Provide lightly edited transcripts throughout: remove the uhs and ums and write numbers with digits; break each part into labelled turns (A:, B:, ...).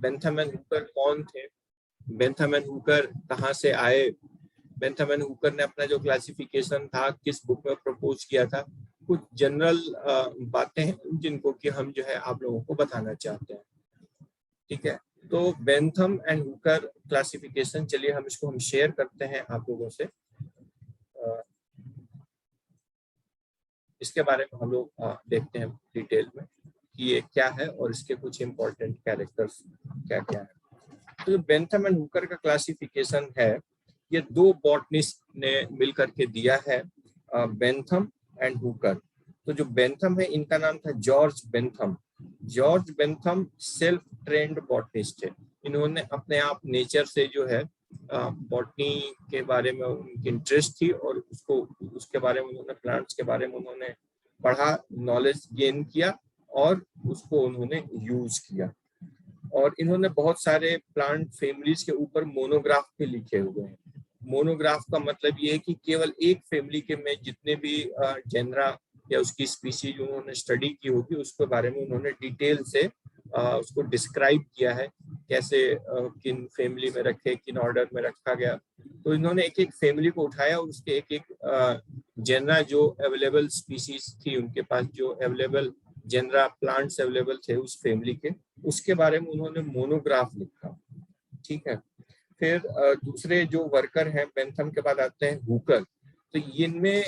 A: Bentham and Hooker कौन थे, Bentham and Hooker कहाँ से आए, बेंथम एंड हुकर ने अपना जो क्लासिफिकेशन था किस बुक में प्रपोज किया था, कुछ जनरल बातें हैं जिनको कि हम जो है आप लोगों को बताना चाहते हैं। ठीक है, तो बेंथम एंड हुकर क्लासिफिकेशन, चलिए हम इसको शेयर करते हैं आप लोगों से। इसके बारे में हम लोग देखते हैं डिटेल में कि ये क्या है और इसके कुछ इंपॉर्टेंट कैरेक्टर्स क्या क्या है। तो जो बेंथम एंड हुकर का क्लासिफिकेशन है, ये दो बॉटनिस्ट ने मिलकर के दिया है, बेंथम एंड हुकर। तो जो बेंथम है इनका नाम था George Bentham. George Bentham self trend botanist है। इन्होंने अपने आप नेचर से जो है बॉटनी के बारे में उनकी इंटरेस्ट थी और उसके बारे में उन्होंने प्लांट्स के बारे में उन्होंने पढ़ा, नॉलेज गेन किया और उसको उन्होंने यूज किया। और इन्होंने बहुत सारे प्लांट फैमिलीज के ऊपर मोनोग्राफ पे लिखे हुए हैं। मोनोग्राफ का मतलब ये है कि केवल एक फैमिली के में जितने भी जेनरा या उसकी स्पीसीज उन्होंने स्टडी की होगी उसके बारे में उन्होंने डिटेल से उसको डिस्क्राइब किया है, कैसे किन फैमिली में रखे, किन ऑर्डर में रखा गया। तो इन्होंने एक एक फैमिली को उठाया और उसके एक एक जेनरा जो अवेलेबल स्पीसीज थी उनके पास, जो अवेलेबल जेनरा प्लांट्स अवेलेबल थे उस फैमिली के, उसके बारे में उन्होंने मोनोग्राफ लिखा। ठीक है, फिर दूसरे जो वर्कर हैं बेंथम के बाद आते हैं हुकर। तो इनमें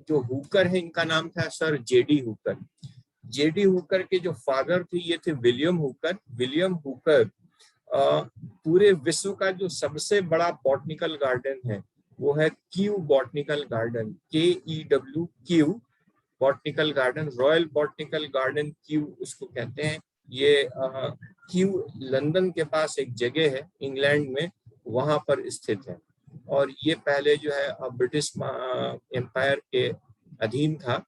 A: जो हुकर है इनका नाम था sir JD Hooker. JD Hooker के जो फादर थे ये थे विलियम हुकर। विलियम हुकर पूरे विश्व का जो सबसे बड़ा बॉटनिकल गार्डन है वो है Q botanical garden, KEW Q botanical garden, royal botanical garden Q उसको कहते हैं। ये क्यू लंदन के पास एक जगह है इंग्लैंड में, वहां पर स्थित है। और ये पहले जो है ब्रिटिश एम्पायर के अधीन था।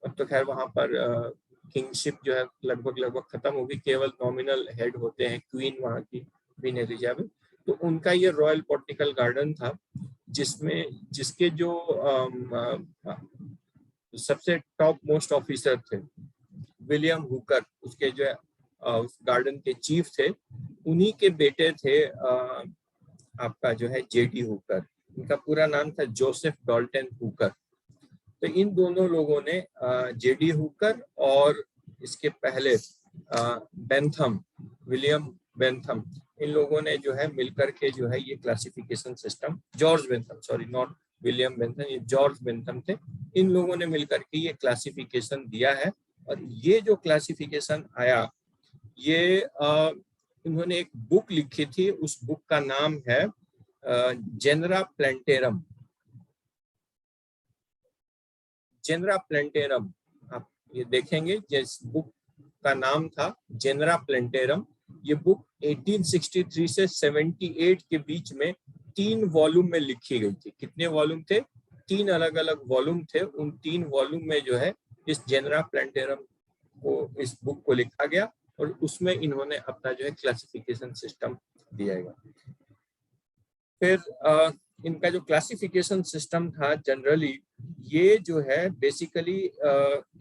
A: अब तो खैर वहां पर किंगशिप जो है लगभग खत्म होगी, केवल नॉमिनल हेड होते हैं, क्वीन वहां की क्वीन एलिजाबेथ। तो उनका ये रॉयल बॉटनिकल गार्डन था जिसके जो सबसे टॉप मोस्ट ऑफिसर थे विलियम हुकर, उसके जो उस गार्डन के चीफ थे, उन्हीं के बेटे थे आपका जो है जेडी हुकर। इनका पूरा नाम था जोसेफ डॉल्टन हुकर। तो इन दोनों लोगों ने जेडी हुकर और इसके पहले बेंथम, विलियम बेंथम, इन लोगों ने जो है मिलकर के जो है ये classification system, George Bentham, sorry not William Bentham, ये जॉर्ज बेंथम थे, इन लोगों ने मिलकर के ये क्लासिफिकेशन दिया है। और ये जो क्लासिफिकेशन आया, ये इन्होंने एक बुक लिखी थी, उस बुक का नाम है जेनरा प्लेंटेरम। जेनरा प्लेंटेरम, आप ये देखेंगे जिस बुक का नाम था जेनरा प्लेंटेरम। ये बुक 1863 से 78 के बीच में 3 वॉल्यूम में लिखी गई थी। कितने वॉल्यूम थे? 3 अलग अलग वॉल्यूम थे। उन 3 वॉल्यूम में जो है इस जेनरा प्लेंटेरम को, इस बुक को लिखा गया और उसमें इन्होंने अपना जो है क्लासिफिकेशन सिस्टम दिया गया। फिर इनका जो क्लासिफिकेशन सिस्टम था जनरली, ये जो है बेसिकली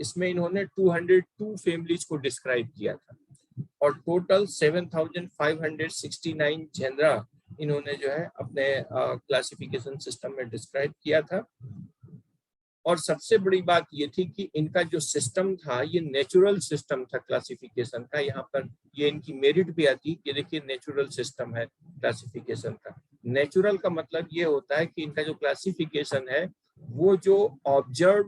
A: इसमें इन्होंने 202 फैमिलीज को डिस्क्राइब किया था और टोटल 7569 जेनरा इन्होंने जो है अपने क्लासिफिकेशन सिस्टम में डिस्क्राइब किया था। और सबसे बड़ी बात ये थी कि इनका जो सिस्टम था ये नेचुरल सिस्टम था क्लासिफिकेशन का। यहाँ पर ये इनकी मेरिट भी आती कि देखिए नेचुरल सिस्टम है क्लासिफिकेशन का। नेचुरल का मतलब ये होता है कि इनका जो क्लासिफिकेशन है वो जो ऑब्जर्व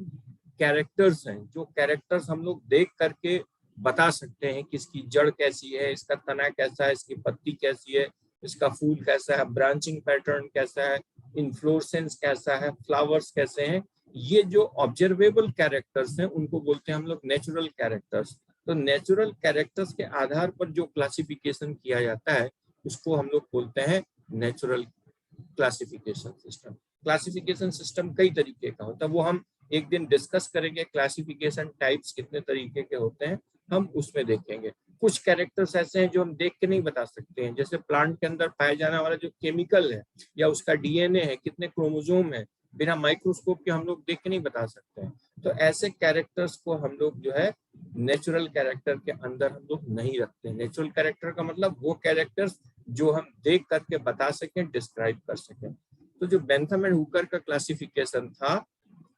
A: कैरेक्टर्स हैं, जो कैरेक्टर्स हम लोग देख करके बता सकते हैं कि इसकी जड़ कैसी है, इसका तना कैसा है, इसकी पत्ती कैसी है, इसका फूल कैसा है, ब्रांचिंग पैटर्न कैसा है, इन्फ्लोरेसेंस कैसा है, फ्लावर्स कैसे हैं, ये जो ऑब्जर्वेबल कैरेक्टर्स हैं उनको बोलते हैं हम लोग नेचुरल कैरेक्टर्स। तो नेचुरल कैरेक्टर्स के आधार पर जो क्लासिफिकेशन किया जाता है उसको हम लोग बोलते हैं natural classification system. Classification system कई तरीके का होता है, वो हम एक दिन डिस्कस करेंगे। क्लासिफिकेशन टाइप्स कितने तरीके के होते हैं हम उसमें देखेंगे। कुछ कैरेक्टर्स ऐसे हैं जो हम देख के नहीं बता सकते हैं, जैसे प्लांट के अंदर पाया जाने वाला जो केमिकल है या उसका DNA है, कितने क्रोमोसोम है, बिना माइक्रोस्कोप के हम लोग देख के नहीं बता सकते हैं। तो ऐसे कैरेक्टर्स को हम लोग जो है नेचुरल कैरेक्टर के अंदर हम लोग नहीं रखते। नेचुरल कैरेक्टर का मतलब वो कैरेक्टर्स जो हम देख करके बता सकें, डिस्क्राइब कर सकें। तो जो बेंथम एंड हुकर का क्लासिफिकेशन था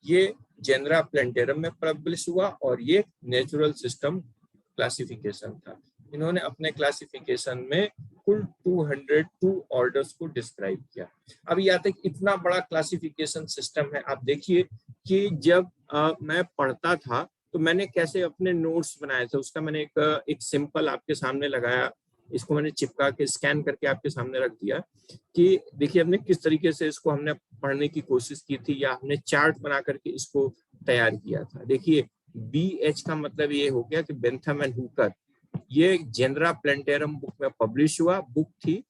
A: ये जेनरा प्लेंटेरम में पब्लिश हुआ और ये नेचुरल सिस्टम क्लासिफिकेशन था। इन्होंने अपने क्लासिफिकेशन में कुल 202 ऑर्डर्स को डिस्क्राइब किया। अब ये आता है कि इतना बड़ा क्लासिफिकेशन सिस्टम है। आप देखिए कि जब मैं पढ़ता था तो मैंने कैसे अपने नोट्स बनाए थे, उसका मैंने एक सिंपल आपके सामने लगाया, इसको मैंने चिपका के स्कैन करके आपके सामने रख दिया कि देखिए हमने किस तरीके से इसको हमने पढ़ने की कोशिश की थी या हमने चार्ट बना करके इसको तैयार किया था। देखिए BH का मतलब ये हो गया कि बेंथम एंड हुकर, ये जेनरा प्लेंटेरम बुक में पब्लिश हुआ। बुक थी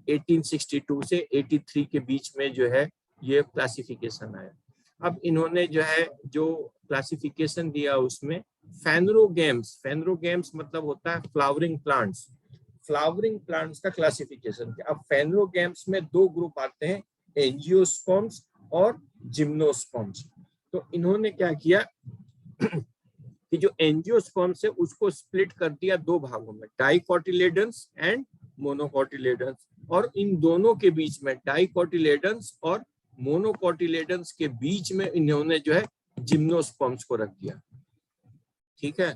A: 1862 से 83 के बीच में जो है ये क्लासिफिकेशन आया। अब इन्होंने जो है जो क्लासिफिकेशन दिया उसमें फेनरोगेम्स मतलब होता है फ्लावरिंग प्लांट्स, फ्लावरिंग प्लांट्स का क्लासिफिकेशन किया। अब फेनरोगेम्स में दो ग्रुप आते हैं, एंजियोस्पर्म्स और जिम्नोस्पर्म्स। तो इन्होंने क्या किया कि जो एंजियोस्पर्म्स है उसको स्प्लिट कर दिया दो भागों में, डाइकोटिलेडन्स एंड मोनोकोटिलेडन्स, और इन दोनों के बीच में डाइकोटिलेडन्स और मोनोकोटिलेडन्स के बीच में इन्होंने जो है जिम्नोस्पर्म्स को रख दिया। ठीक है,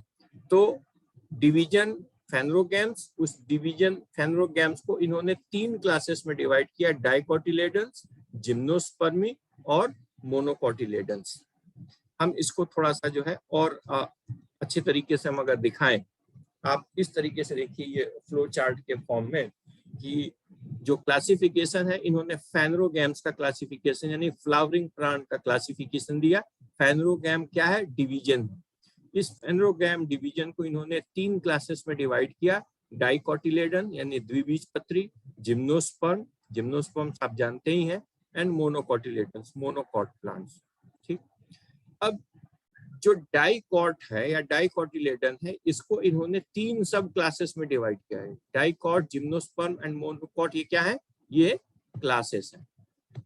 A: तो डिवीजन फेनरोगेम्स, उस डिवीजन फेनरोगेम्स को इन्होंने 3 क्लासेस में डिवाइड किया, डाइकोटिलेडन्स, जिम्नोस्पर्मी और मोनोकोटिलेडन्स। हम इसको थोड़ा सा जो है और अच्छे तरीके से हम अगर दिखाएं, आप इस तरीके से देखिए ये फ्लो चार्ट के फॉर्म में कि जो क्लासिफिकेशन है इन्होंने फेनरोगेम्स का क्लासिफिकेशन यानी फ्लावरिंग प्लांट का क्लासिफिकेशन दिया। फेनरोगेम क्या है? डिवीजन। इस फेनरोगेम डिवीजन को इन्होंने 3 क्लासेस में डिवाइड किया, डाइकोटिलेडन यानी द्विबीजपत्री, जिम्नोस्पर्म, जिम्नोस्पर्म्स आप जानते ही हैं, एंड मोनोकोटिलेडन्स, मोनोकॉट प्लांट्स। ठीक, अब जो डाइकॉट है या डाइकोटिलेडन है इसको इन्होंने 3 सब क्लासेस में डिवाइड किया है, डाइकॉट, जिम्नोस्पर्म एंड मोनोकॉट। ये क्या है? ये क्लासेस है।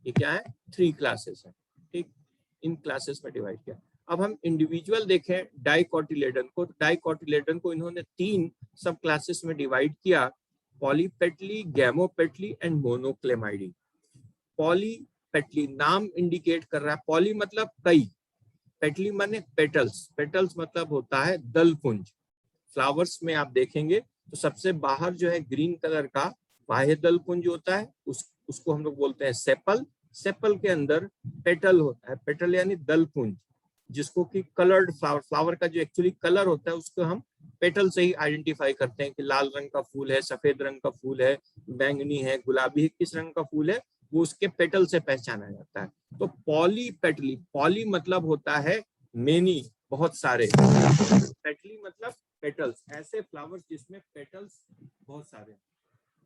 A: ये क्या है? 3 क्लासेस है। ठीक, इन क्लासेस में डिवाइड किया। अब हम इंडिविजुअल देखें डाइकोटिलेडन को, डाइकोटिलेडन को इन्होंने 3 सब क्लासेस में डिवाइड किया, पॉलीपेटली, गैमोपेटली एंड मोनोक्लेमाइडी। पॉलीपेटली नाम इंडिकेट कर रहा है, पॉली मतलब कई, पेटली माने पेटल्स, पेटल्स मतलब होता है दल पुंज। फ्लावर्स में आप देखेंगे तो सबसे बाहर जो है ग्रीन कलर का बाह्य दल पुंज होता है, उसको हम लोग बोलते हैं सेपल। सेपल के अंदर पेटल होता है, पेटल यानी दल पुंज, जिसको कि कलर्ड फ्लावर, फ्लावर का जो एक्चुअली कलर होता है उसको हम पेटल से ही आइडेंटिफाई करते हैं कि लाल रंग का फूल है, सफेद रंग का फूल है, बैंगनी है, गुलाबी है, किस रंग का फूल है वो उसके पेटल से पहचाना जाता है। तो पॉलीपेटली, पॉली मतलब होता है मेनी, बहुत सारे, पेटली मतलब पेटल्स, ऐसे फ्लावर्स जिसमें पेटल्स बहुत सारे,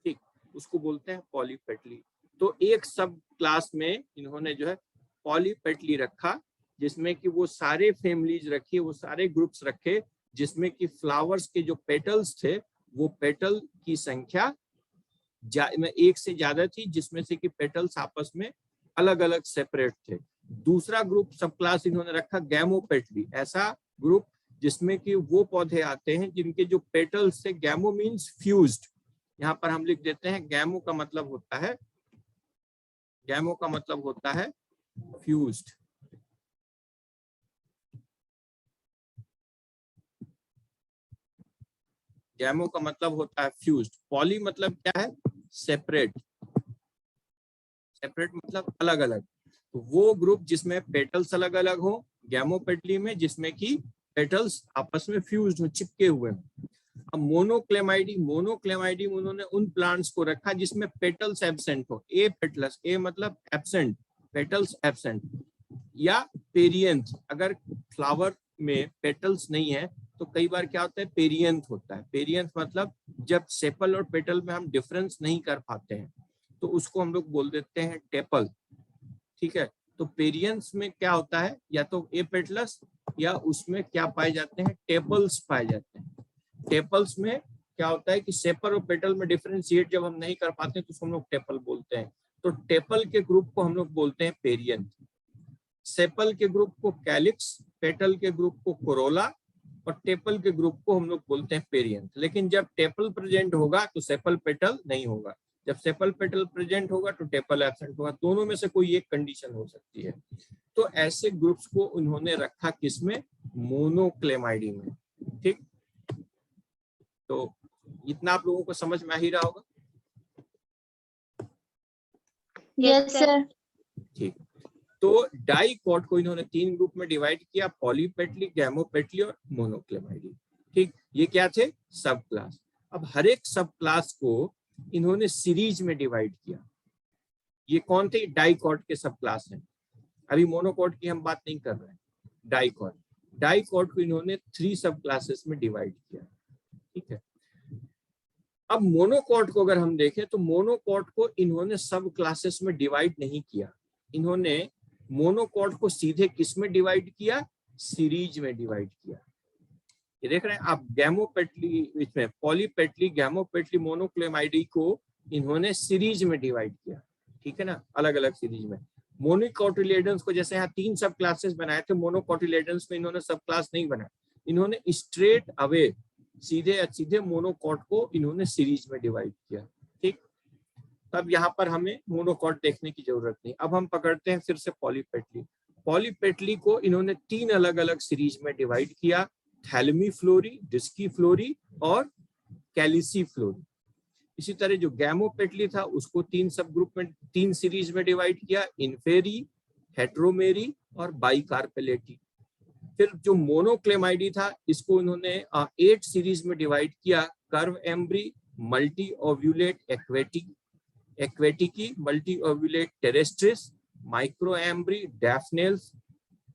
A: ठीक, उसको बोलते हैं पॉलीपेटली। तो एक सब क्लास में इन्होंने जो है पॉलीपेटली रखा, जिसमें कि वो सारे फैमिलीज रखी, वो सारे ग्रुप्स रखे जिसमें कि फ्लावर्स के जो पेटल्स थे वो पेटल की संख्या एक से ज्यादा थी, जिसमें से कि पेटल्स आपस में अलग अलग सेपरेट थे। दूसरा ग्रुप सब क्लास इन्होंने रखा गैमोपेटली, ऐसा ग्रुप जिसमें कि वो पौधे आते हैं जिनके जो पेटल्स से, गैमो मीन्स फ्यूज्ड, यहाँ पर हम लिख देते हैं गैमो का मतलब होता है, गैमो का मतलब होता है फ्यूज्ड। गैमो का मतलब होता है फ्यूज्ड। पॉली मतलब क्या है? सेपरेट, सेपरेट मतलब अलग अलग। तो वो ग्रुप जिसमें पेटल्स अलग अलग हो, गैमोपेटली में जिसमें कि पेटल्स आपस में फ्यूज्ड हो, चिपके हुए हो। अब मोनोक्लेमाइडी, मोनोक्लेमाइडी में उन्होंने उन प्लांट्स को रखा जिसमें पेटल्स एब्सेंट हो, ए पेटल्स, ए मतलब एब्सेंट, पेटल्स एब्सेंट, या पेरियंथ, अगर फ्लावर में पेटल्स नहीं है तो कई बार क्या होता है? पेरियंथ होता है। पेरियंथ मतलब जब सेपल और पेटल में हम डिफरेंस नहीं कर पाते हैं तो उसको हम लोग बोल देते हैं टेपल। ठीक है, तो पेरियंस में क्या होता है? या तो ए पेटलस या उसमें क्या पाए जाते हैं? टेपल्स पाए जाते हैं। टेपल्स में क्या होता है कि सेपल और पेटल में डिफरेंशिएट जब हम नहीं कर पाते तो उसको हम लोग टेपल बोलते हैं। तो टेपल के ग्रुप को हम लोग बोलते हैं पेरियंथ। सेपल के ग्रुप को कैलिक्स, पेटल के ग्रुप को कोरोला और टेपल के ग्रुप को हम लोग बोलते हैं पेरियंथ। लेकिन जब टेपल प्रेजेंट होगा तो सेपल पेटल नहीं होगा, जब सेपल पेटल प्रेजेंट होगा तो टेपल एब्सेंट होगा। दोनों में से कोई एक कंडीशन हो सकती है। तो ऐसे ग्रुप्स को उन्होंने रखा किसमें? मोनोक्लेमाइडी में। ठीक, तो इतना आप लोगों को समझ में आ ही रहा होगा।
B: Yes sir.
A: ठीक, तो डाइकॉट को इन्होंने 3 ग्रुप में डिवाइड किया, पॉलीपेटली, गैमोपेटली और मोनोक्लेमाइडी। ठीक, ये क्या थे? सब क्लास। अब हर एक सब क्लास को इन्होंने सीरीज में डिवाइड किया। ये कौन थे? डाइकॉट के सब क्लास हैं। अभी मोनोकॉट की हम बात नहीं कर रहे हैं, डाइकॉट। डाइकॉट को इन्होंने 3 सब क्लासेस में डिवाइड किया। ठीक है, अब मोनोकॉट को अगर हम देखें तो मोनोकॉट को इन्होंने सब क्लासेस में डिवाइड नहीं किया। इन्होंने मोनोकॉट को सीधे किस में डिवाइड किया? सीरीज में डिवाइड किया। ये देख रहे हैं आप, गैमोपेटली, इसमें पॉलीपेटली, गैमोपेटली, मोनोक्लेमाइडी को इन्होंने सीरीज में डिवाइड किया। ठीक है ना, अलग अलग सीरीज में। मोनोकोटिलेडन्स को जैसे यहाँ 3 सब क्लासेस बनाए थे, मोनोकोटिलेडन्स में इन्होंने सब क्लास नहीं बनाया। इन्होंने स्ट्रेट अवे सीधे मोनोकॉट को इन्होंने सीरीज में डिवाइड किया। ठीक, तब यहाँ पर हमें मोनोकॉट देखने की जरूरत नहीं। अब हम पकड़ते हैं फिर से पॉलीपेटली। पॉलीपेटली को इन्होंने 3 अलग अलग सीरीज में डिवाइड किया, थैलेमी फ्लोरी, डिस्की फ्लोरी और कैलिसी फ्लोरी। इसी तरह जो गैमोपेटली था उसको 3 सब ग्रुप में, 3 सीरीज में डिवाइड किया, इन्फेरी, हेट्रोमेरी और बाइकार्पेलेटी। फिर जो मोनोक्लेमाइडी था इसको इन्होंने 8 सीरीज में डिवाइड किया, कर्व एम्ब्री, मल्टी ओव्यूलेट एक्वेटिकी, मल्टी ओव्यूलेट टेरेस्ट्रिस, माइक्रो एम्ब्री, डैफनेल्स,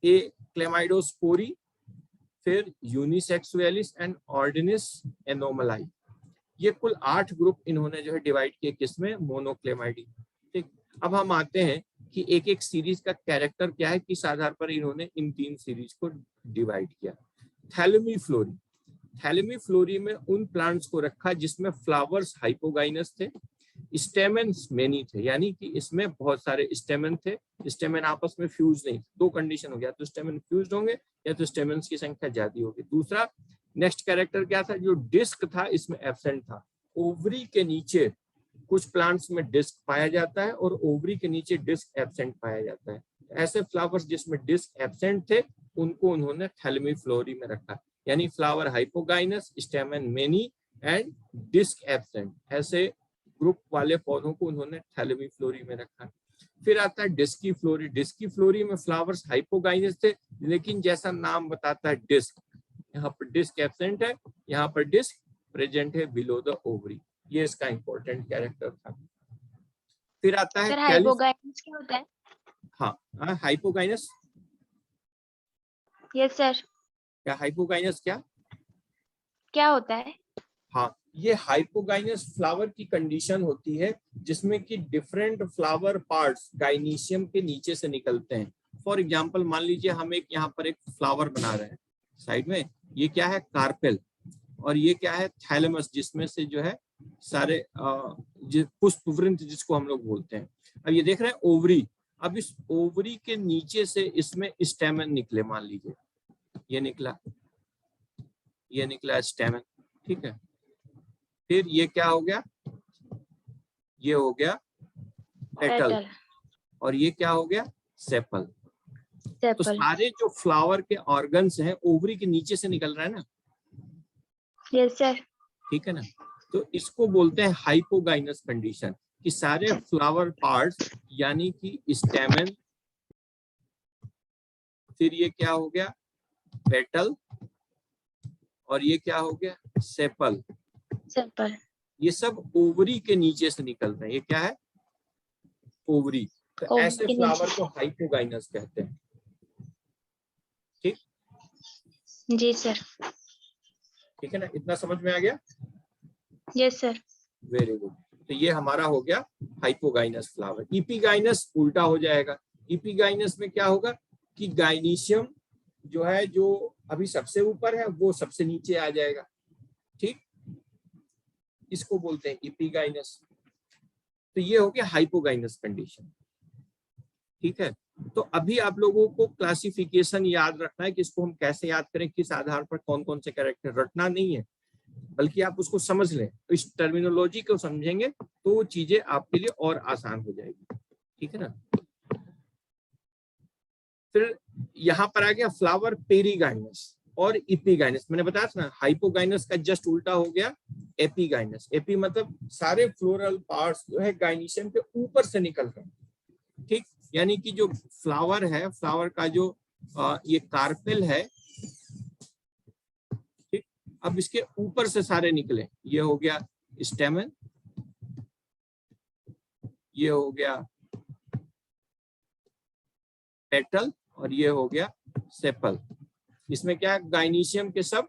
A: ए क्लेमाइडोस्पोरी, फिर यूनिसेक्सुअलिस एंड ऑर्डिनिस एनोमलाई। ये कुल 8 ग्रुप इन्होंने जो है डिवाइड किए किसमें? मोनोक्लेमाइडी। ठीक, अब हम आते हैं कि एक एक सीरीज का कैरेक्टर क्या है, किस आधार पर इन्होंने इन 3 सीरीज को डिवाइड किया। थैलेमी फ्लोरी, थैलेमी फ्लोरी में उन प्लांट्स को रखा जिसमें फ्लावर्स हाइपोगाइनस थे, स्टेमेन्स मेनी थे, यानी कि इसमें बहुत सारे स्टेमेन थे। स्टेमेन आपस में फ्यूज नहीं। 2 कंडीशन हो गया, तो स्टेमेन फ्यूज होंगे या तो स्टेमेन्स की संख्या ज्यादा होगी। दूसरा, नेक्स्ट कैरेक्टर क्या था? जो डिस्क था इसमें एब्सेंट था। ओवरी के नीचे कुछ प्लांट्स में डिस्क पाया जाता है और ओवरी के नीचे डिस्क एब्सेंट पाया जाता है। ऐसे फ्लावर्स जिसमें डिस्क एब्सेंट थे उनको उन्होंने थैलेमी फ्लोरी में रखा, यानी flower hypogynous, stamen many and disc absent. ऐसे ग्रुप वाले पौधों को उन्होंने थैलेमी फ्लोरी में रखा। फिर आता है डिस्की फ्लोरी। डिस्की फ्लोरी में फ्लावर्स हाइपोगाइनस थे, लेकिन जैसा नाम बताता है डिस्क, यहाँ पर डिस्क एब्सेंट है, यहाँ पर डिस्क प्रेजेंट है बिलो द ओवरी। ये इसका इंपॉर्टेंट कैरेक्टर था। फिर आता है
B: हाइपोगाइनस क्या होता है?
A: हाँ, हाइपोगाइनस।
B: Yes sir.
A: क्या हाइपोगाइनस क्या
B: होता है?
A: हाँ, ये हाइपोगाइनस फ्लावर की कंडीशन होती है जिसमें कि डिफरेंट फ्लावर पार्ट्स गाइनीशियम के नीचे से निकलते हैं। फॉर एग्जांपल मान लीजिए हम एक यहाँ पर एक फ्लावर बना रहे हैं साइड में, ये क्या है? कार्पेल, और ये क्या है? थैलेमस, जिसमें से जो है सारे पुष्पवृंत जिसको हम लोग बोलते हैं। अब ये देख रहे हैं ओवरी, अब इस ओवरी के नीचे से इसमें स्टेमन निकले, मान लीजिए ये निकला स्टेमन। ठीक है, फिर ये क्या हो गया? ये हो गया पेटल, और ये क्या हो गया? सेपल। तो सारे जो फ्लावर के ऑर्गन्स हैं ओवरी के नीचे से निकल रहा है ना।
B: Yes sir.
A: ठीक है ना, तो इसको बोलते हैं हाइपोगाइनस कंडीशन, कि सारे फ्लावर पार्ट्स यानी कि स्टेमन, फिर ये क्या हो गया? पेटल, और ये क्या हो गया? सेपल। ये सब ओवरी के नीचे से निकल रहे हैं। ये क्या है? ओवरी। तो ऐसे फ्लावर को हाइपोगाइनस कहते हैं। ठीक,
B: जी सर।
A: ठीक है ना, इतना समझ में आ गया?
B: Yes sir.
A: Very good. तो ये हमारा हो गया हाइपोगाइनस फ्लावर। इपिगाइनस उल्टा हो जाएगा। इपिगाइनस में क्या होगा कि गाइनीशियम जो है, जो अभी सबसे ऊपर है, वो सबसे नीचे आ जाएगा। ठीक, इसको बोलते हैं इपिगाइनस। तो ये हो गया हाइपोगाइनस कंडीशन। ठीक है, तो अभी आप लोगों को क्लासिफिकेशन याद रखना है कि इसको हम कैसे याद करें, किस आधार पर कौन कौन से कैरेक्टर, रटना नहीं है बल्कि आप उसको समझ लें। तो इस टर्मिनोलॉजी को समझेंगे तो वो चीजें आपके लिए और आसान हो जाएगी, ठीक है ना। फिर यहाँ पर आ गया फ्लावर पेरीगाइनस और इपीगाइनस। मैंने बताया था ना, हाइपोगाइनस का जस्ट उल्टा हो गया एपीगाइनस। एपी मतलब सारे फ्लोरल पार्ट्स जो है गाइनिशियम के ऊपर से निकल रहे हैं, ठीक। यानी कि जो फ्लावर है, फ्लावर का जो ये कार्पेल है, ठीक, अब इसके ऊपर से सारे निकले। ये हो गया स्टेमन, ये हो गया पेटल और ये हो गया सेपल। इसमें क्या है, गाइनीशियम के सब,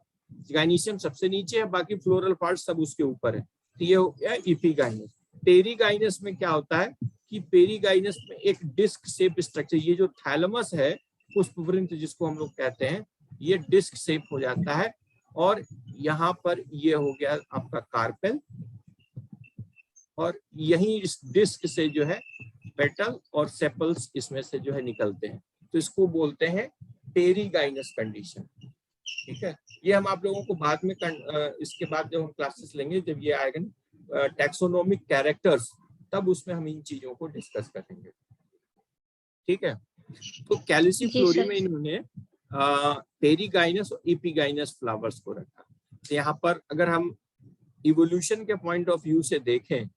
A: गाइनीशियम सबसे नीचे है, बाकी फ्लोरल पार्ट सब उसके ऊपर है। तो ये हो गया इपीगाइनस। पेरीगाइनस में क्या होता है कि पेरीगाइनस में एक डिस्क शेप स्ट्रक्चर, ये जो थैलमस है, पुष्पवृंत जिसको हम लोग कहते हैं, ये डिस्क शेप हो जाता है। और यहाँ पर ये हो गया आपका कार्पेल, और यही इस डिस्क से जो है पेटल और सेपल्स इसमें से जो है निकलते हैं। तो इसको बोलते हैं पेरीगाइनस कंडीशन, ठीक है। ये हम आप लोगों को बाद में इसके बाद जब हम क्लासेस लेंगे, जब ये आएगा टैक्सोनोमिक कैरेक्टर्स, तब उसमें हम इन चीजों को डिस्कस करेंगे, ठीक है। तो कैलिसिफ्लोरी में इन्होंने पेरीगाइनस और इपीगाइनस फ्लावर्स को रखा। तो यहाँ पर अगर हम इवोल्यूशन के पॉइंट ऑफ व्यू से देखें,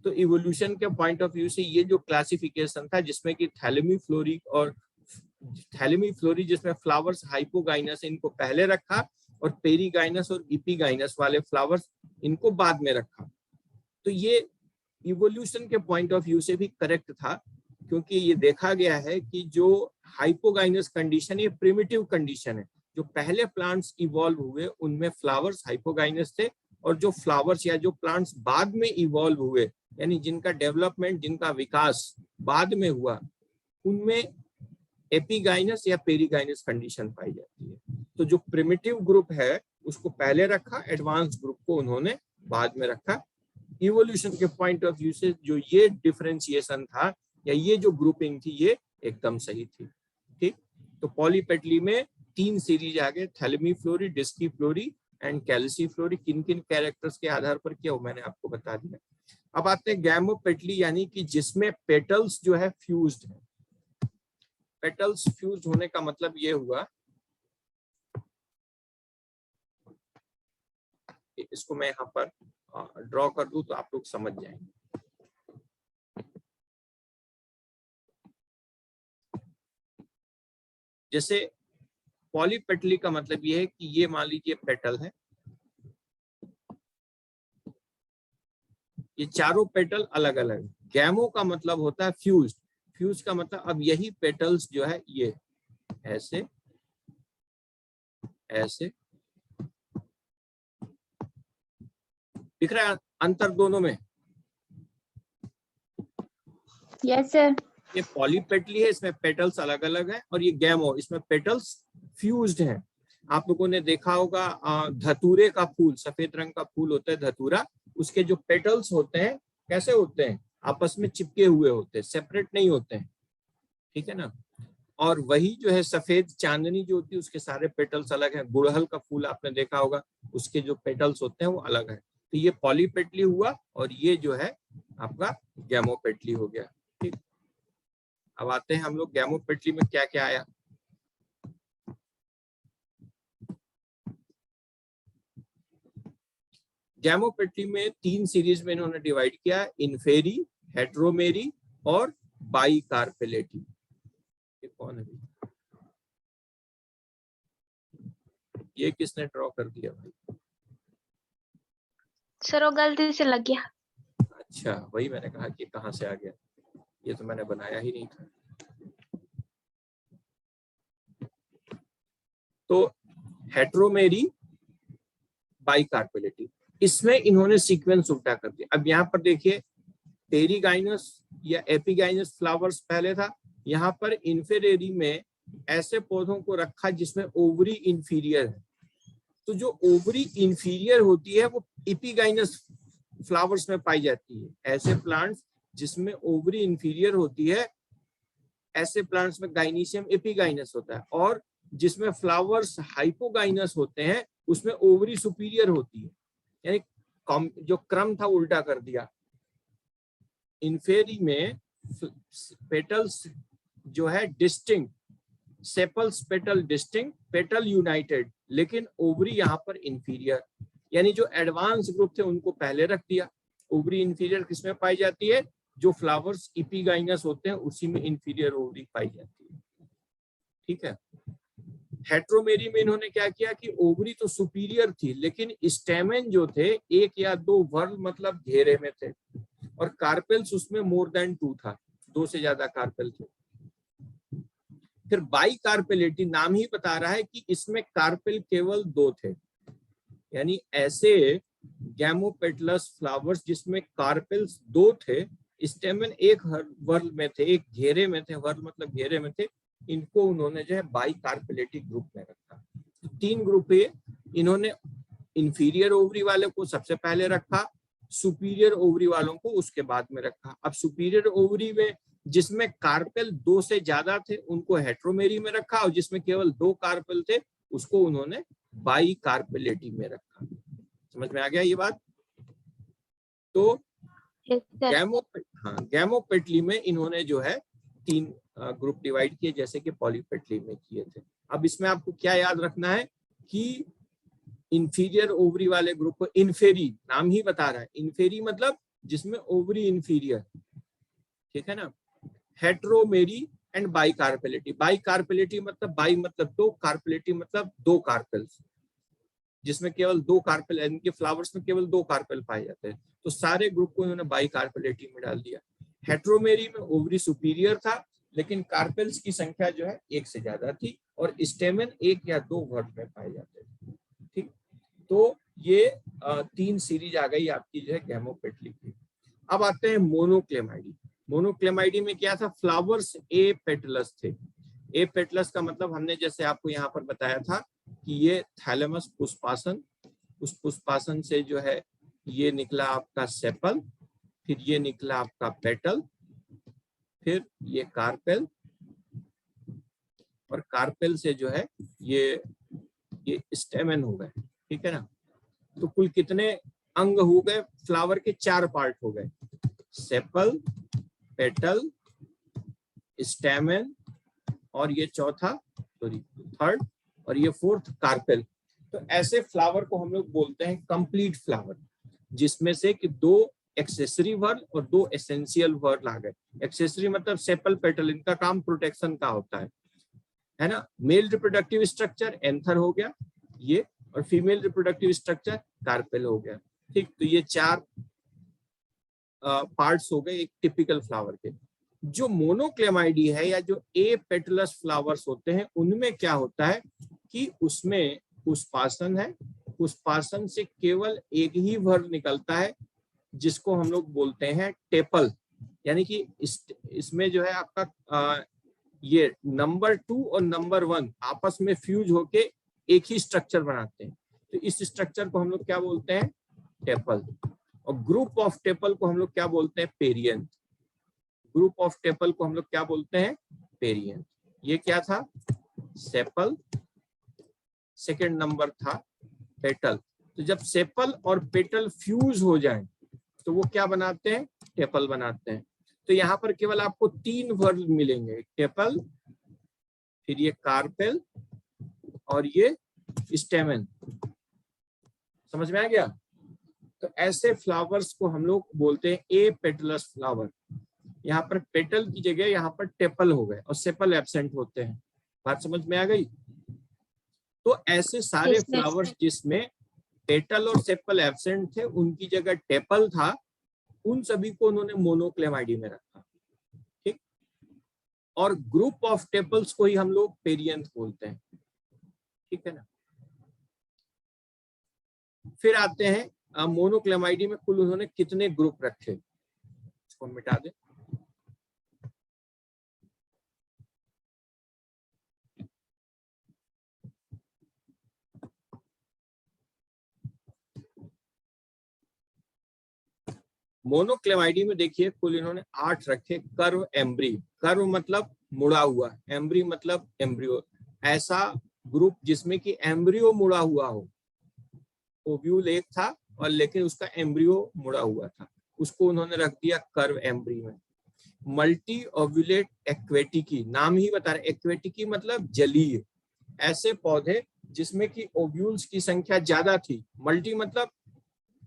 A: तो इवोल्यूशन के पॉइंट ऑफ व्यू से ये जो क्लासिफिकेशन था, जिसमें कि थैलेमी फ्लोरी जिसमें फ्लावर्स हाइपोगाइनस, इनको पहले रखा, और पेरीगाइनस और इपीगाइनस वाले फ्लावर्स इनको बाद में रखा। तो ये इवोल्यूशन के पॉइंट ऑफ व्यू से भी करेक्ट था, क्योंकि ये देखा गया है कि जो हाइपोगाइनस कंडीशन, ये प्रिमिटिव कंडीशन है। जो पहले प्लांट्स इवॉल्व हुए उनमें फ्लावर्स हाइपोगाइनस थे, और जो फ्लावर्स या जो प्लांट्स बाद में इवॉल्व हुए, यानी जिनका डेवलपमेंट, जिनका विकास बाद में हुआ, उनमें एपीगाइनस या पेरीगाइनस कंडीशन पाई जाती है। तो जो प्रिमिटिव ग्रुप है उसको पहले रखा, एडवांस ग्रुप को उन्होंने बाद में रखा। इवोल्यूशन के पॉइंट ऑफ व्यू से जो ये डिफरेंशिएशन था या ये जो ग्रुपिंग थी, ये एकदम सही थी, ठीक। तो पॉलीपेटली में 3 सीरीज आ गए, थैलेमी फ्लोरी, डिस्की फ्लोरी एंड कैल्सीफ्लोरी। किन किन कैरेक्टर्स के आधार पर किया, वो मैंने आपको बता दिया। अब आते हैं गैमोपेटली, यानी कि जिसमें पेटल्स जो है फ्यूज्ड है। पेटल्स फ्यूज्ड होने का मतलब ये हुआ, इसको मैं यहाँ पर ड्रॉ कर दूं तो आप लोग समझ जाएंगे। जैसे पॉलीपेटली का मतलब ये है कि ये मान लीजिए पेटल है, ये चारों पेटल अलग अलग। गैमो का मतलब होता है फ्यूज्ड। फ्यूज का मतलब, अब यही पेटल्स जो है ये ऐसे ऐसे दिख रहा है अंतर दोनों में।
B: Yes sir.
A: ये पॉलीपेटली है, इसमें पेटल्स अलग अलग हैं, और ये गैमो, इसमें पेटल्स फ्यूज्ड हैं। आप लोगों ने देखा होगा धतूरे का फूल, सफेद रंग का फूल होता है धतूरा, उसके जो पेटल्स होते हैं कैसे होते हैं, आपस में चिपके हुए होते हैं, सेपरेट नहीं होते हैं, ठीक है ना। और वही जो है सफेद चांदनी जो होती है, उसके सारे पेटल्स अलग हैं। गुड़हल का फूल आपने देखा होगा, उसके जो पेटल्स होते हैं वो अलग है। तो ये पॉलीपेटली हुआ, और ये जो है आपका गैमोपेटली हो गया, ठीक। अब आते हैं हम लोग गैमोपेटली में क्या क्या आया। गैमोपेटली में 3 सीरीज में इन्होंने डिवाइड किया, इन्फेरी, हेट्रोमेरी और बाइकार्पेलेटी। ये कौन है, ये किसने ड्रॉ कर दिया भाई?
B: सर वो गलती से लग गया।
A: अच्छा, वही मैंने कहा कि कहां से आ गया, ये तो मैंने बनाया ही नहीं था। तो हेट्रोमेरी, बाइकार्पेलेटी, इसमें इन्होंने सीक्वेंस उल्टा कर दिया। अब यहाँ पर देखिए, पेरीगाइनस या एपीगाइनस फ्लावर्स पहले था, यहाँ पर इन्फेरेरी में ऐसे पौधों को रखा जिसमें ओवरी इंफीरियर है। तो जो ओवरी इंफीरियर होती है वो एपीगाइनस फ्लावर्स में पाई जाती है। ऐसे प्लांट्स जिसमें ओवरी इंफीरियर होती है ऐसे प्लांट्स में गाइनीशियम एपिगाइनस होता है, और जिसमें फ्लावर्स हाइपोगाइनस होते हैं उसमें ओवरी सुपीरियर होती है, यानी जो क्रम था उल्टा कर दिया। इन्फेरी में पेटल्स जो है distinct, sepals petal distinct, petal United, लेकिन ओवरी यहाँ पर इंफीरियर, यानी जो एडवांस ग्रुप थे उनको पहले रख दिया। ओवरी इंफीरियर किसमें पाई जाती है? जो फ्लावर्स एपिगाइनस होते हैं उसी में इंफीरियर ओवरी पाई जाती है। ठीक है। हेट्रोमेरी में इन्होंने क्या किया कि ओवरी तो सुपीरियर थी लेकिन स्टेमेन जो थे 1 या 2 वर्ल मतलब घेरे में थे, और कार्पेल्स उसमें मोर देन 2 था, 2 से ज्यादा कार्पेल थे। फिर बाई कार्पेलिटी नाम ही बता रहा है कि इसमें कार्पेल केवल 2 थे, यानी ऐसे गैमोपेटलस फ्लावर्स जिसमें कार्पेल्स 2 थे, स्टेमन 1 वर्ल में थे, एक घेरे में थे, वर्ल मतलब घेरे में थे, इनको उन्होंने जो है बाई कार्पेलेटिक ग्रुप में रखा। 3 ग्रुप है, इन्होंने इंफीरियर ओवरी वाले को सबसे पहले रखा, सुपीरियर ओवरी वालों को उसके बाद में रखा। अब सुपीरियर ओवरी में जिसमें कार्पेल 2 से ज्यादा थे उनको हेट्रोमेरी में रखा, और जिसमें केवल 2 कार्पेल थे उसको उन्होंने बाई कार्पेलेटी में रखा। समझ में आ गया ये बात? तो गैमोपेटली में इन्होंने जो है 3 ग्रुप डिवाइड किए जैसे कि पॉलीपेटली में किए थे। अब इसमें आपको क्या याद रखना है कि इंफीरियर ओवरी वाले ग्रुप को इन्फेरी, नाम ही बता रहा है, इन्फेरी मतलब जिसमें ओवरी इंफीरियर, ठीक है ना। हेट्रोमेरी एंड बाई कार्पेलिटी, बाई कार्पेलिटी मतलब बाई मतलब 2, कार्पेलिटी मतलब 2 कार्पेल्स, जिसमें केवल 2 कार्पेल, इनके फ्लावर्स में केवल 2 कार्पेल पाए जाते हैं, तो सारे ग्रुप को इन्होंने बाई कार्पेलिटी में डाल दिया। हेट्रोमेरी में ओवरी सुपीरियर था लेकिन कार्पेल्स की संख्या जो है 1 से ज्यादा थी, और स्टेमन 1 या 2 वर्ग में पाए जाते थे। ठीक, तो ये 3 सीरीज आ गई आपकी जो है गैमोपेटली की। अब आते हैं मोनोक्लेमाइडी। मोनोक्लेमाइडी में क्या था? फ्लावर्स ए पेटलस थे। ए पेटलस का मतलब हमने जैसे आपको यहाँ पर बताया था कि ये थैलेमस पुष्पासन, उस पुष्पासन से जो है ये निकला आपका सेपल, फिर ये निकला आपका पेटल, फिर ये कार्पेल, और कार्पेल से जो है ये स्टेमन हो गए। ठीक है ना। तो कुल कितने अंग हो गए? फ्लावर के 4 पार्ट हो गए, सेपल, पेटल, स्टेमन, और ये चौथा, सॉरी थर्ड, और ये 4th कार्पेल। तो ऐसे फ्लावर को हम लोग बोलते हैं कंप्लीट फ्लावर, जिसमें से कि 2 एक्सेसरी वर्ल और 2 एसेंशियल वर्ल आ गए। एक्सेसरी मतलब सेपल, पेटल, इनका काम प्रोटेक्शन का होता है ना। मेल रिप्रोडक्टिव स्ट्रक्चर एंथर हो गया ये, और फीमेल रिप्रोडक्टिव स्ट्रक्चर कार्पेल हो गया। ठीक, तो ये 4 पार्ट्स हो गए एक टिपिकल फ्लावर के। जो मोनोक्लेमाइडी है या जो ए पेटलस फ्लावर्स होते हैं उनमें क्या होता है कि उसमें पुष्पासन है, पुष्पासन से केवल एक ही वर्ग निकलता है जिसको हम लोग बोलते हैं टेपल, यानी कि इसमें जो है आपका ये नंबर 2 और नंबर 1 आपस में फ्यूज होके एक ही स्ट्रक्चर बनाते हैं, तो इस स्ट्रक्चर को हम लोग क्या बोलते हैं? टेपल। और ग्रुप ऑफ टेपल को हम लोग क्या बोलते हैं? पेरियंथ। ग्रुप ऑफ टेपल को हम लोग क्या बोलते हैं? पेरियंथ। ये क्या था? सेपल, सेकेंड नंबर था पेटल। तो जब सेपल और पेटल फ्यूज हो जाएं तो वो क्या बनाते हैं? टेपल बनाते हैं। तो यहाँ पर केवल आपको 3 वर्ग मिलेंगे, टेपल, फिर ये कार्पेल, और ये स्टेमन। समझ में आ गया? तो ऐसे फ्लावर्स को हम लोग बोलते हैं ए पेटलस फ्लावर। यहाँ पर पेटल की जगह यहाँ पर टेपल हो गए और सेपल एब्सेंट होते हैं। बात समझ में आ गई? तो ऐसे सारे फ्लावर्स जिसमें पेटल और सेपल एब्सेंट थे उनकी जगह टेपल था, उन सभी को उन्होंने मोनोक्लेमाइडी में रखा। ठीक, और ग्रुप ऑफ टेपल्स को ही हम लोग पेरियंथ बोलते हैं। ठीक है ना। फिर आते हैं मोनोक्लेमाइडी में कुल उन्होंने कितने ग्रुप रखे, इसको मिटा दें। मोनोक्लेमाइडी में देखिए कुल इन्होंने 8 रखे कर्व एम्ब्री। कर्व मतलब मुड़ा हुआ, एम्ब्री मतलब एम्ब्रियो, ऐसा ग्रुप जिसमें कि एम्ब्रियो मुड़ा हुआ हो। ओव्यूल एक था और लेकिन उसका एम्ब्रियो मुड़ा हुआ था, उसको उन्होंने रख दिया कर्व एम्ब्री में। मल्टी ओव्यूलेट एक्वेटिकी, नाम ही बता रहे, एक्वेटिकी मतलब जलीय, ऐसे पौधे जिसमें कि ओव्यूल्स की संख्या ज्यादा थी। मल्टी मतलब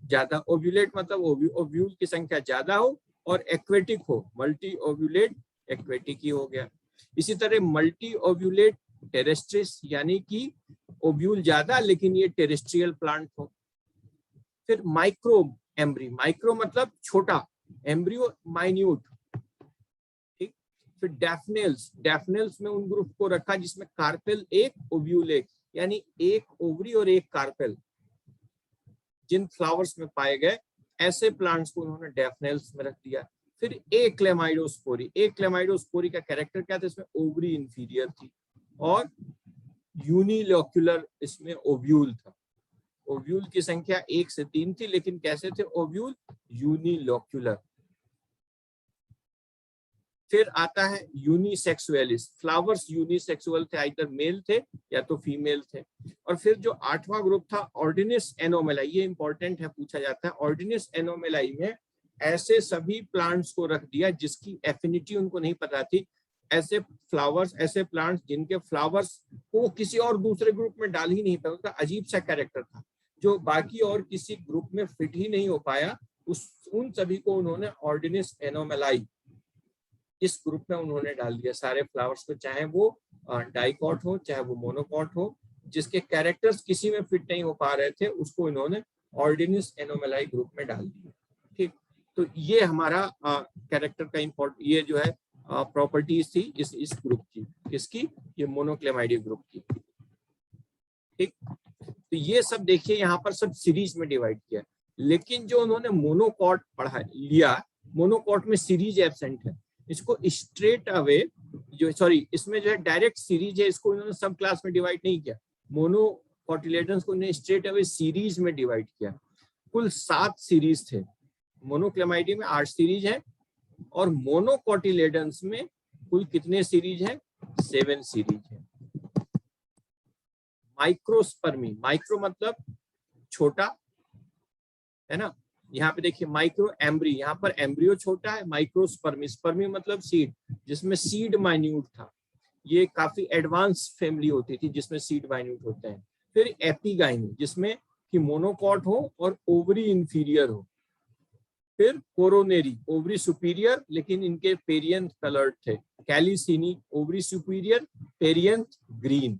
A: ज्यादा, ओव्यूलेट मतलब ओव्यूल की संख्या ज्यादा हो, और एक्वेटिक हो, मल्टी ओव्यूलेट एक्वेटिकी हो गया। इसी तरह मल्टी ओव्यूलेट टेरेस्ट्रिस, यानी कि ओव्यूल ज्यादा लेकिन ये टेरेस्ट्रियल प्लांट हो। फिर माइक्रो एम्ब्री, माइक्रो मतलब छोटा, एम्ब्रियो माइन्यूट, ठीक। फिर डैफनेल्स, डैफनेल्स में उन ग्रुप को रखा जिसमें कार्पेल एक, ओव्यूल एक, यानी एक ओवरी और एक कार्पेल जिन फ्लावर्स में पाए गए, ऐसे प्लांट्स को उन्होंने डैफनेल्स में रख दिया। फिर ए क्लेमाइडोस्पोरी, ए क्लेमाइडोस्पोरी का कैरेक्टर क्या था, इसमें ओवरी इंफीरियर थी और यूनिलोक्यूलर इसमें ओव्यूल था। ओव्यूल की संख्या 1 से 3 थी, लेकिन कैसे थे ओव्यूल, यूनिलोक्यूलर। फिर आता है यूनिसेक्सुअलिस, फ्लावर्स यूनिसेक्सुअल थे, आइदर मेल थे या तो फीमेल थे। और फिर जो 8वां ग्रुप था ऑर्डिनस एनोमेलाई, ये इंपॉर्टेंट है, पूछा जाता है। ऑर्डिनस एनोमेलाई में ऐसे सभी प्लांट्स को रख दिया जिसकी एफिनिटी उनको नहीं पता थी, ऐसे फ्लावर्स, ऐसे प्लांट्स जिनके फ्लावर्स को किसी और दूसरे ग्रुप में डाल ही नहीं पाया, उसका अजीब सा कैरेक्टर था जो बाकी और किसी ग्रुप में फिट ही नहीं हो पाया, उन सभी को उन्होंने ऑर्डिनस एनोमेलाई इस ग्रुप में उन्होंने डाल दिया। सारे फ्लावर्स को, चाहे वो डाइकॉट हो चाहे वो मोनोकॉट हो, जिसके कैरेक्टर्स किसी में फिट नहीं हो पा रहे थे, उसको इन्होंने ऑर्डिनस एनोमेलाई ग्रुप में डाल दिया, ठीक। तो ये हमारा कैरेक्टर का इम्पोर्टेंट, ये जो है प्रॉपर्टीज थी इस ग्रुप की, किसकी, ये मोनोक्लेमाइडी ग्रुप की, ठीक। तो ये सब देखिए यहाँ पर सब सीरीज में डिवाइड किया, लेकिन जो उन्होंने मोनोकॉट पढ़ा लिया, मोनोकॉट में सीरीज एब्सेंट है। इसको स्ट्रेट अवे जो, सॉरी, इसमें जो है डायरेक्ट सीरीज है, इसको इन्होंने सब क्लास में डिवाइड नहीं किया, मोनोकॉटिलेडन्स को इन्होंने स्ट्रेट अवे सीरीज में डिवाइड किया। कुल 7 सीरीज थे, मोनोक्लेमाइडी में 8 सीरीज है, और मोनोकॉटिलेडन्स में कुल कितने सीरीज है, 7 सीरीज है। माइक्रोस्पर्मी, माइक्रो मतलब छोटा, है ना, यहाँ पे देखिए माइक्रो एम्ब्री, यहाँ पर एम्ब्रियो छोटा है, माइक्रोस्पर्मी, स्पर्मी मतलब सीड, जिसमें सीड माइन्यूट था, ये काफी एडवांस फैमिली होती थी जिसमें सीड माइन्यूट होते हैं। फिर एपिगाइनी, जिसमें कि मोनोकॉट हो और ओवरी इंफीरियर हो। फिर कोरोनेरी, ओवरी सुपीरियर लेकिन इनके पेरियंथ कलर्ड थे। कैलिसिनी, ओवरी सुपीरियर, पेरियंथ ग्रीन।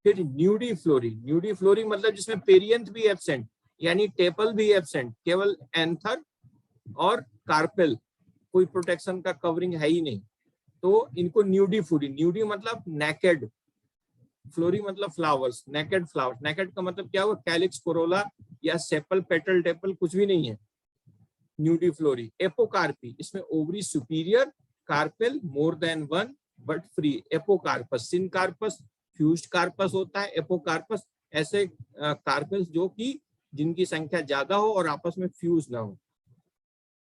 A: फिर न्यूडीफ्लोरी, न्यूडीफ्लोरी मतलब जिसमें पेरियंथ भी एब्सेंट, यानी टेपल भी एब्सेंट, केवल एंथर और कार्पेल, कोई प्रोटेक्शन का कवरिंग है ही नहीं, तो इनको न्यूडीफ्लोरी, न्यूडी मतलब नेकेड, फ्लोरी मतलब फ्लावर्स, नेकेड फ्लावर्स, नेकेड का मतलब क्या हुआ, कैलिक्स, कोरोला या सेपल, पेटल, टेपल कुछ भी नहीं है, न्यूडीफ्लोरी। एपोकार्पी, इसमें ovary superior, carpel more than 1 but free. Apocarpous, syncarpous, fused carpels होता है, एपोकार्पस ऐसे कार्पस जो कि जिनकी संख्या ज्यादा हो और आपस में फ्यूज ना हो,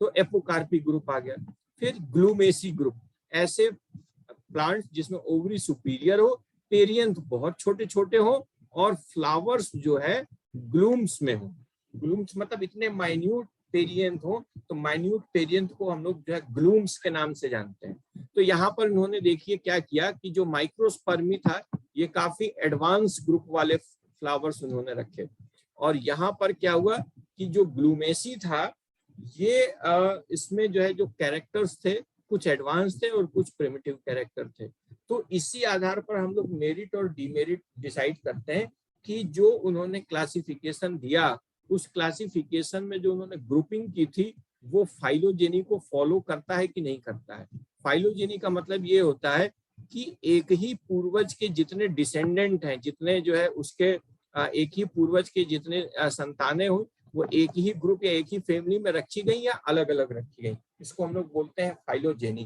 A: तो एपोकार्पी ग्रुप आ गया। फिर ग्लूमेसी ग्रुप, ऐसे प्लांट्स जिसमें ओवरी सुपीरियर हो, पेरियंथ बहुत छोटे छोटे हो, और फ्लावर्स जो है ग्लूम्स में हो। ग्लूम्स मतलब इतने माइन्यूट पेरियंथ हो, तो माइन्यूट पेरियंथ को हम लोग जो है ग्लूम्स के नाम से जानते हैं। तो यहाँ पर इन्होंने देखिए क्या किया कि जो माइक्रोस्पर्मी था, ये काफी एडवांस ग्रुप वाले फ्लावर्स उन्होंने रखे, और यहाँ पर क्या हुआ कि जो ग्लूमेसी था, ये इसमें जो है जो कैरेक्टर्स थे कुछ एडवांस थे और कुछ प्रिमिटिव कैरेक्टर थे। तो इसी आधार पर हम लोग मेरिट और डीमेरिट डिसाइड करते हैं कि जो उन्होंने क्लासिफिकेशन दिया, उस क्लासिफिकेशन में जो उन्होंने ग्रुपिंग की थी, वो फाइलोजेनी को फॉलो करता है कि नहीं करता है। फाइलोजेनी का मतलब ये होता है कि एक ही पूर्वज के जितने डिसेंडेंट हैं, जितने जो है उसके एक ही पूर्वज के जितने संतानें हुई, वो एक ही ग्रुप या एक ही फैमिली में रखी गई या अलग अलग रखी गई, इसको हम लोग बोलते हैं फाइलोजेनी,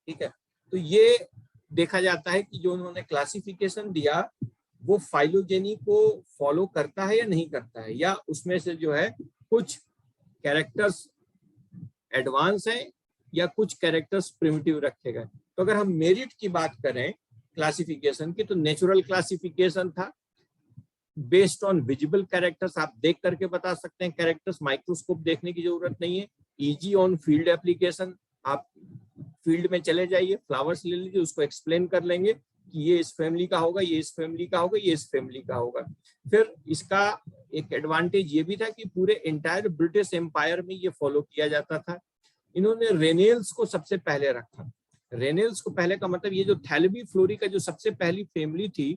A: ठीक है। तो ये देखा जाता है कि जो उन्होंने क्लासिफिकेशन दिया वो फाइलोजेनी को फॉलो करता है या नहीं करता है, या उसमें से जो है कुछ कैरेक्टर्स एडवांस है या कुछ कैरेक्टर्स प्रिमिटिव रखे गए। तो अगर हम मेरिट की बात करें क्लासिफिकेशन की, तो नेचुरल क्लासिफिकेशन था बेस्ड ऑन विजिबल कैरेक्टर्स, आप देख करके बता सकते हैं कैरेक्टर्स, माइक्रोस्कोप देखने की जरूरत नहीं है। इजी ऑन फील्ड एप्लीकेशन, आप फील्ड में चले जाइए, फ्लावर्स ले लीजिए, उसको एक्सप्लेन कर लेंगे कि ये इस फैमिली का होगा, ये इस फैमिली का होगा, ये इस फैमिली का होगा। फिर इसका एक एडवांटेज ये भी था कि पूरे इंटायर ब्रिटिश एम्पायर में ये फॉलो किया जाता था। इन्होंने रेनेल्स को सबसे पहले रखा। रेनेल्स को पहले का मतलब ये जो थैलेबी फ्लोरी का जो सबसे पहली फैमिली थी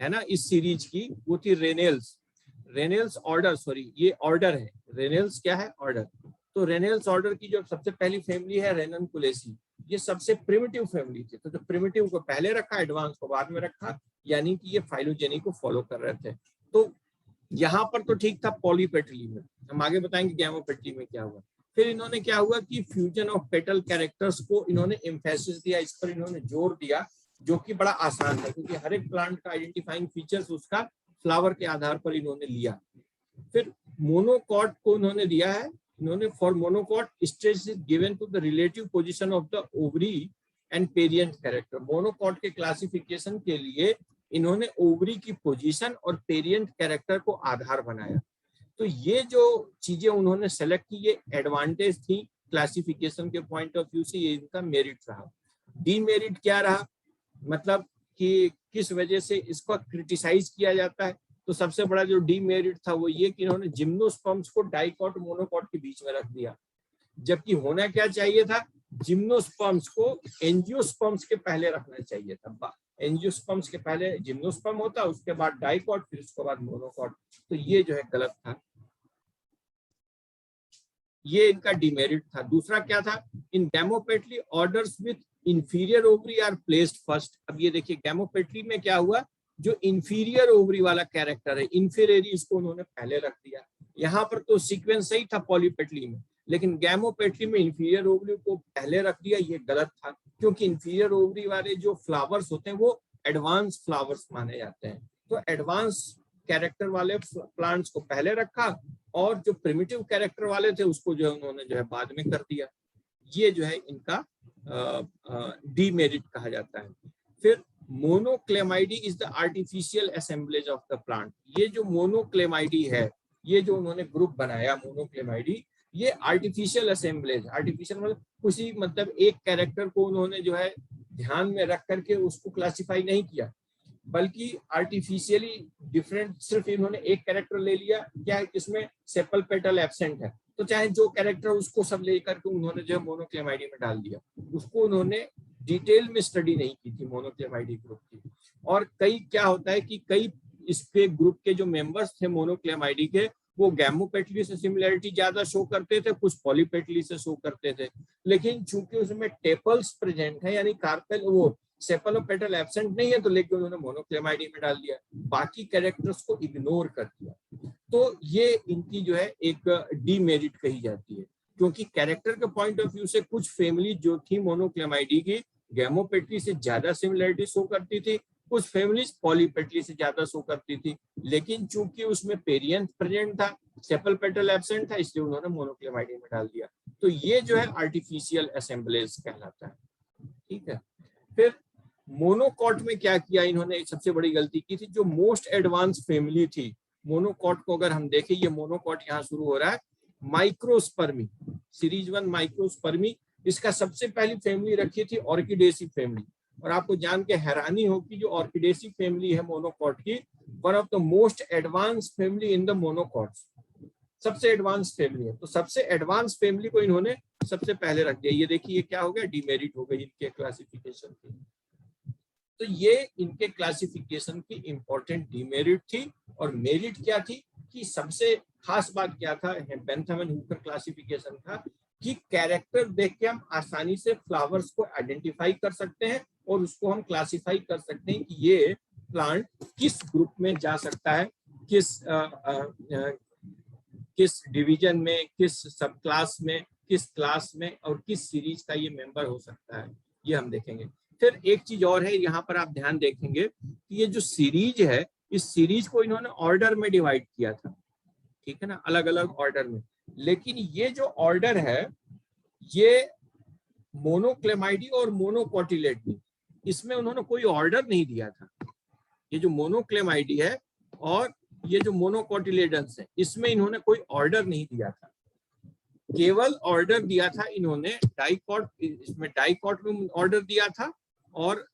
A: है ना इस सीरीज की, वो थी रेनेल्स। रेनेल्स ऑर्डर, सॉरी ये ऑर्डर है, रेनेल्स क्या है ऑर्डर। तो रेनेल्स ऑर्डर की जो सबसे पहली फैमिली है रेननकुलेसी, ये सबसे प्रिमिटिव फैमिली थी। तो जो प्रिमिटिव को पहले रखा, एडवांस को बाद में रखा, यानी कि ये फाइलोजेनी को फॉलो कर रहे थे। तो यहाँ पर तो ठीक था पॉलीपेटली में, हम आगे बताएंगे गैमोपेटली में क्या हुआ। फिर इन्होंने क्या हुआ कि फ्यूजन ऑफ पेटल कैरेक्टर्स को इन्होंने एम्फेसिस दिया, इस पर इन्होंने जोर दिया, जो कि बड़ा आसान है क्योंकि हर एक प्लांट का आइडेंटिफाइंग फीचर्स उसका फ्लावर के आधार पर इन्होंने लिया। फिर मोनोकॉट को इन्होंने दिया है, इन्होंने for monocot stress is given to the relative position of the ovary and perianth character. Monocot के क्लासिफिकेशन के लिए इन्होंने ओवरी की पोजीशन और पेरियंट कैरेक्टर को आधार बनाया। तो ये जो चीजें उन्होंने सेलेक्ट की, ये एडवांटेज थी क्लासिफिकेशन के पॉइंट ऑफ व्यू से, ये इनका मेरिट रहा। डीमेरिट क्या रहा, मतलब कि किस वजह से इसको क्रिटिसाइज किया जाता है। तो सबसे बड़ा जो डीमेरिट था वो ये कि इन्होंने जिम्नोस्पर्म्स को डाइकॉट मोनोकॉट के बीच में रख दिया, जबकि होना क्या चाहिए था, जिम्नोस्पर्म्स को एंजियोस्पर्म्स के पहले रखना चाहिए था। एंजियोस्पर्म्स के पहले जिम्नोस्पर्म होता, उसके बाद डाइकॉट, फिर उसके बाद मोनोकॉट। तो ये जो है गलत था, ये इनका डिमेरिट था। दूसरा क्या था, इन गैमोपेटली orders with inferior ovary are placed first. अब ये देखिए गैमोपेटली में क्या हुआ, जो इंफीरियर ओवरी वाला कैरेक्टर है, इंफीरियरी, इसको उन्होंने पहले रख दिया। यहाँ पर तो सीक्वेंस सही था पॉलीपेटली में, लेकिन गैमोपेटली में इंफीरियर ओवरी को पहले रख दिया, ये गलत था, क्योंकि इंफीरियर ओवरी वाले जो फ्लावर्स होते हैं वो एडवांस फ्लावर्स माने जाते हैं। तो एडवांस कैरेक्टर वाले प्लांट्स को पहले रखा और जो प्रिमिटिव कैरेक्टर वाले थे उसको जो है उन्होंने जो है बाद में कर दिया। ये जो है इनका डीमेरिट कहा जाता है। फिर मोनोक्लेमाइडी is the artificial assemblage of the plant. ये जो मोनोक्लेमाइडी है, ये जो उन्होंने ग्रुप बनाया मोनोक्लेमाइडी, ये आर्टिफिशियल असेंबलेज, आर्टिफिशियल मतलब कुछ मतलब एक कैरेक्टर को उन्होंने जो है ध्यान में रख करके उसको क्लासिफाई नहीं किया, बल्कि आर्टिफिशियली डिफरेंट, सिर्फ इन्होंने एक कैरेक्टर ले लिया, क्या है इसमें सेपल पेटल एब्सेंट है, तो चाहे जो कैरेक्टर उसको सब लेकर के उन्होंने जो है मोनोक्लेमाइडी में डाल दिया। उसको उन्होंने डिटेल में स्टडी नहीं की थी मोनोक्लेमाइडी ग्रुप की। और कई क्या होता है कि कई इसके ग्रुप के जो मेंबर्स थे मोनोक्लेमाइडी के, वो गैमोपेटली से सिमिलरिटी ज्यादा शो करते थे, कुछ पॉलीपेटली से शो करते थे, लेकिन चूंकि उसमें टेपल्स प्रेजेंट है यानी कार्पेल वो सेपलोपेटल एब्सेंट नहीं है, तो लेकिन उन्होंने मोनोक्लेमाइडी में डाल दिया, बाकी कैरेक्टर्स को इग्नोर कर दिया। तो ये इनकी जो है एक डीमेरिट कही जाती है, क्योंकि कैरेक्टर के पॉइंट ऑफ व्यू से कुछ फैमिली जो थी मोनोक्लेमाइडी की गैमोपेटली से ज्यादा सिमिलरिटी शो करती थी, कुछ फैमिलीज पॉलीपेटली से ज्यादा शो करती थी, लेकिन चूंकि उसमें पेरियंथ प्रेजेंट था, सेपल पेटल एब्सेंट था, इसलिए उन्होंने मोनोक्लेमाइडी में डाल दिया। तो ये जो है आर्टिफिशियल असेंबलेज कहलाता है। ठीक है। फिर मोनोकॉट में क्या किया इन्होंने, सबसे बड़ी गलती की थी, जो मोस्ट एडवांस फैमिली थी मोनोकॉट को अगर हम देखें, ये मोनोकॉट यहाँ शुरू हो रहा है माइक्रोस्पर्मी, सीरीज 1 माइक्रोस्पर्मी, इसका सबसे पहली फैमिली रखी थी ऑर्किडेसी फैमिली। और आपको जान के हैरानी होगी, जो ऑर्किडेसी फैमिली है मोनोकॉट की, one of the most advance family in the monocots, सबसे एडवांस फैमिली है। तो सबसे एडवांस फैमिली को इन्होंने सबसे पहले रख दिया। ये देखिए ये क्या हो गया, डीमेरिट हो गई इनके क्लासिफिकेशन की। तो ये इनके क्लासिफिकेशन की इंपॉर्टेंट डीमेरिट थी। और मेरिट क्या थी कि सबसे खास बात क्या था बेंथम एंड हुकर क्लासिफिकेशन था कि कैरेक्टर देख के हम आसानी से फ्लावर्स को आइडेंटिफाई कर सकते हैं और उसको हम क्लासिफाई कर सकते हैं कि ये प्लांट किस ग्रुप में जा सकता है, किस डिवीजन में, किस सब क्लास में, किस क्लास में, और किस सीरीज का ये मेंबर हो सकता है, ये हम देखेंगे। फिर एक चीज और है, यहाँ पर आप ध्यान देखेंगे कि ये जो सीरीज है, इस सीरीज को इन्होंने ऑर्डर में डिवाइड किया था, ठीक है ना, अलग अलग ऑर्डर में। लेकिन ये जो ऑर्डर है, ये मोनोक्लेमाइडी और मोनोकोटिलेडनी, इसमें उन्होंने कोई ऑर्डर नहीं दिया था। ये जो मोनोक्लेमाइडी है और ये जो मोनोकोटिलेडन्स है, इसमें इन्होंने कोई ऑर्डर नहीं दिया था। केवल ऑर्डर दिया था इन्होंने डाइकॉट, इसमें डाइकॉट में ऑर्डर दिया था और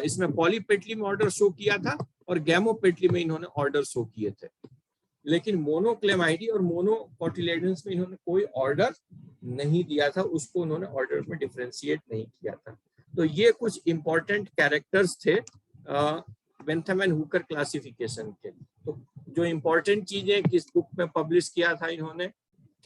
A: इसमें पॉलीपेटली में ऑर्डर शो किया था और गैमोपेटली में इन्होंने ऑर्डर शो किए थे। लेकिन मोनोक्लेमाइडी और मोनोकोटिलेडन्स में इन्होंने कोई ऑर्डर नहीं दिया था, उसको उन्होंने ऑर्डर में डिफरेंशिएट नहीं किया था। तो ये कुछ इंपॉर्टेंट कैरेक्टर्स थे बेंथम एंड हुकर क्लासिफिकेशन के। तो जो इंपॉर्टेंट चीजें किस बुक में पब्लिश किया था इन्होंने,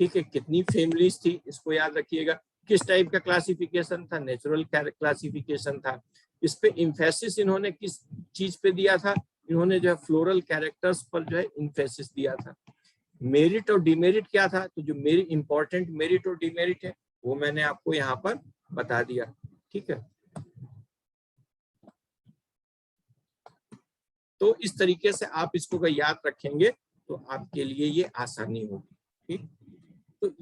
A: ठीक है, कितनी फैमिलीज थी इसको याद रखिएगा, किस टाइप का क्लासिफिकेशन था, नेचुरल क्लासिफिकेशन था, इस पे इम्फेसिस इन्होंने किस चीज पे दिया था, इन्होंने जो है फ्लोरल कैरेक्टर्स पर जो है इम्फेसिस दिया था। मेरिट और डिमेरिट क्या था, तो जो मेरी इंपॉर्टेंट मेरिट और डिमेरिट है वो मैंने आपको यहाँ पर बता दिया, ठीक है। तो इस तरीके से आप इसको अगर याद रखेंगे तो आपके लिए ये आसानी होगी, ठीक। तो